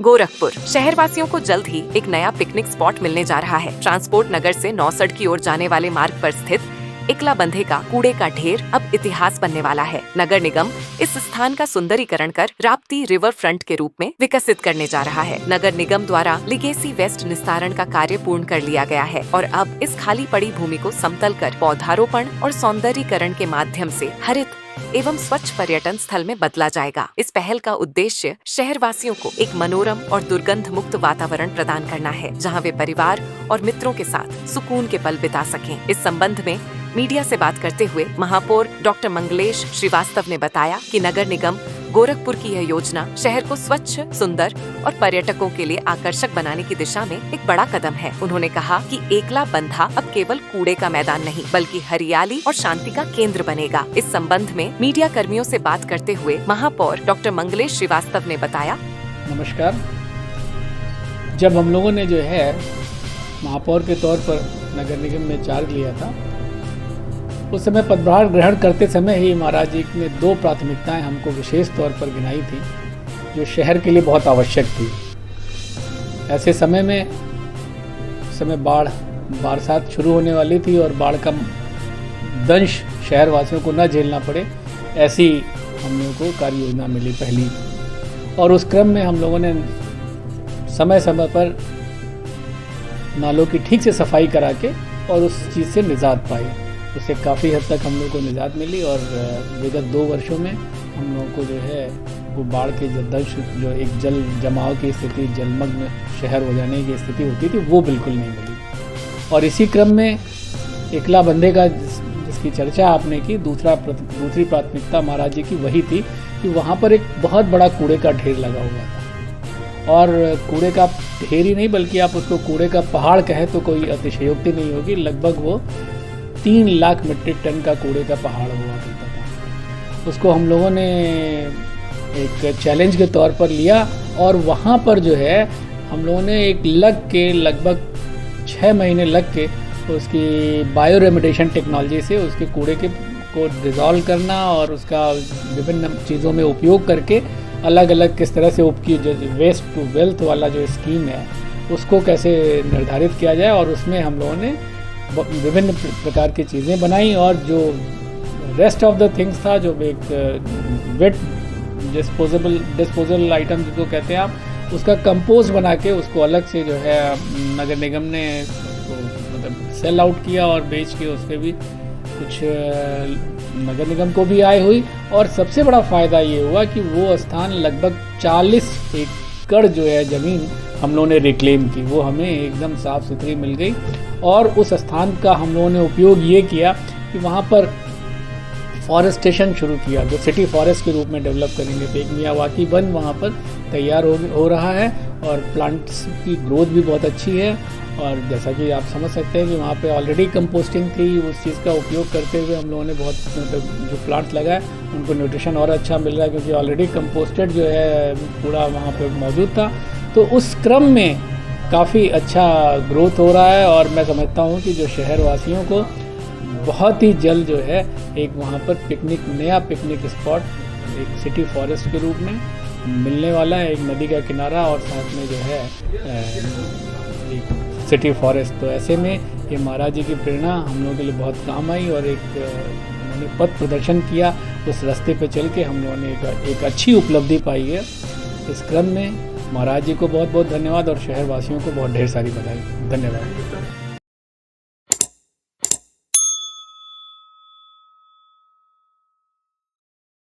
गोरखपुर शहरवासियों को जल्द ही एक नया पिकनिक स्पॉट मिलने जा रहा है। ट्रांसपोर्ट नगर से नौसड़ की ओर जाने वाले मार्ग पर स्थित एकला बंधे का कूड़े का ढेर अब इतिहास बनने वाला है। नगर निगम इस स्थान का सुंदरीकरण कर राप्ती रिवर फ्रंट के रूप में विकसित करने जा रहा है। नगर निगम द्वारा लिगेसी वेस्ट निस्तारण का कार्य पूर्ण कर लिया गया है और अब इस खाली पड़ी भूमि को समतल कर पौधारोपण और सौंदर्यीकरण के माध्यम से हरित एवं स्वच्छ पर्यटन स्थल में बदला जाएगा। इस पहल का उद्देश्य शहरवासियों को एक मनोरम और दुर्गंध मुक्त वातावरण प्रदान करना है, जहां वे परिवार और मित्रों के साथ सुकून के पल बिता सकें। इस संबंध में मीडिया से बात करते हुए महापौर डॉक्टर मंगलेश श्रीवास्तव ने बताया कि नगर निगम गोरखपुर की यह योजना शहर को स्वच्छ, सुंदर और पर्यटकों के लिए आकर्षक बनाने की दिशा में एक बड़ा कदम है। उन्होंने कहा कि एकला बंधा अब केवल कूड़े का मैदान नहीं बल्कि हरियाली और शांति का केंद्र बनेगा। इस संबंध में मीडिया कर्मियों से बात करते हुए महापौर डॉक्टर मंगलेश श्रीवास्तव ने बताया। नमस्कार। जब हम लोगों ने जो है महापौर के तौर पर नगर निगम में चार्ज लिया था, उस समय पदभार ग्रहण करते समय ही महाराज जी ने 2 प्राथमिकताएं हमको विशेष तौर पर गिनाई थी, जो शहर के लिए बहुत आवश्यक थी। ऐसे समय में बरसात शुरू होने वाली थी और बाढ़ का दंश शहरवासियों को न झेलना पड़े, ऐसी हम लोगों को कार्य योजना मिली पहली। और उस क्रम में हम लोगों ने समय समय पर नालों की ठीक से सफाई करा के और उस चीज़ से निजात पाई। उससे काफ़ी हद तक हम लोग को निजात मिली और विगत 2 वर्षों में हम लोगों को जो है वो बाढ़ के दंश, जो एक जल जमाव की स्थिति, जलमग्न शहर हो जाने की स्थिति होती थी, वो बिल्कुल नहीं मिली। और इसी क्रम में एकला बंधे का जिसकी चर्चा आपने की, दूसरी प्राथमिकता महाराज जी की वही थी कि वहाँ पर एक बहुत बड़ा कूड़े का ढेर लगा हुआ था। और कूड़े का ढेर ही नहीं बल्कि आप उसको कूड़े का पहाड़ कहें तो कोई अतिशयोक्ति नहीं होगी। लगभग वो 3 लाख मीट्रिक टन का कूड़े का पहाड़ हुआ करता था। उसको हम लोगों ने एक चैलेंज के तौर पर लिया और वहाँ पर जो है हम लोगों ने लगभग 6 महीने लग के उसकी बायो रेमिडिएशन टेक्नोलॉजी से उसके कूड़े को डिज़ोल्व करना और उसका विभिन्न चीज़ों में उपयोग करके अलग अलग किस तरह से जो वेस्ट टू वेल्थ वाला जो स्कीम है उसको कैसे निर्धारित किया जाए। और उसमें हम लोगों ने विभिन्न प्रकार की चीज़ें बनाई और जो रेस्ट ऑफ द थिंग्स था, जो एक वेट डिस्पोजल आइटम जिसको कहते हैं आप, उसका कंपोस्ट बना के उसको अलग से जो है नगर निगम ने मतलब सेल आउट किया और बेच के उसके भी कुछ नगर निगम को भी आय हुई। और सबसे बड़ा फ़ायदा ये हुआ कि वो स्थान लगभग 40 एकड़ जो है ज़मीन हम लोगों ने रिक्लेम की, वो हमें एकदम साफ़ सुथरी मिल गई। और उस स्थान का हम लोगों ने उपयोग ये किया कि वहाँ पर फॉरेस्टेशन शुरू किया, जो सिटी फॉरेस्ट के रूप में डेवलप करेंगे। तो एक मियावाकी वन वहाँ पर तैयार हो रहा है और प्लांट्स की ग्रोथ भी बहुत अच्छी है। और जैसा कि आप समझ सकते हैं कि वहाँ पे ऑलरेडी कंपोस्टिंग थी, उस चीज़ का उपयोग करते हुए हम लोगों ने बहुत मतलब जो प्लांट्स लगाए उनको न्यूट्रिशन और अच्छा मिल रहा है, क्योंकि ऑलरेडी कंपोस्टेड जो है कूड़ा वहाँ पे मौजूद था। तो उस क्रम में काफ़ी अच्छा ग्रोथ हो रहा है और मैं समझता हूँ कि जो शहरवासियों को बहुत ही जल्द जो है एक वहाँ पर नया पिकनिक स्पॉट एक सिटी फॉरेस्ट के रूप में मिलने वाला है। एक नदी का किनारा और साथ में जो है एक सिटी फॉरेस्ट। तो ऐसे में ये महाराज जी की प्रेरणा हम लोगों के लिए बहुत काम आई और उन्होंने पथ प्रदर्शन किया, उस रास्ते पे चल के हम लोगों ने एक अच्छी उपलब्धि पाई है। इस क्रम में महाराज जी को बहुत बहुत धन्यवाद और शहरवासियों को बहुत ढेर सारी बधाई। धन्यवाद।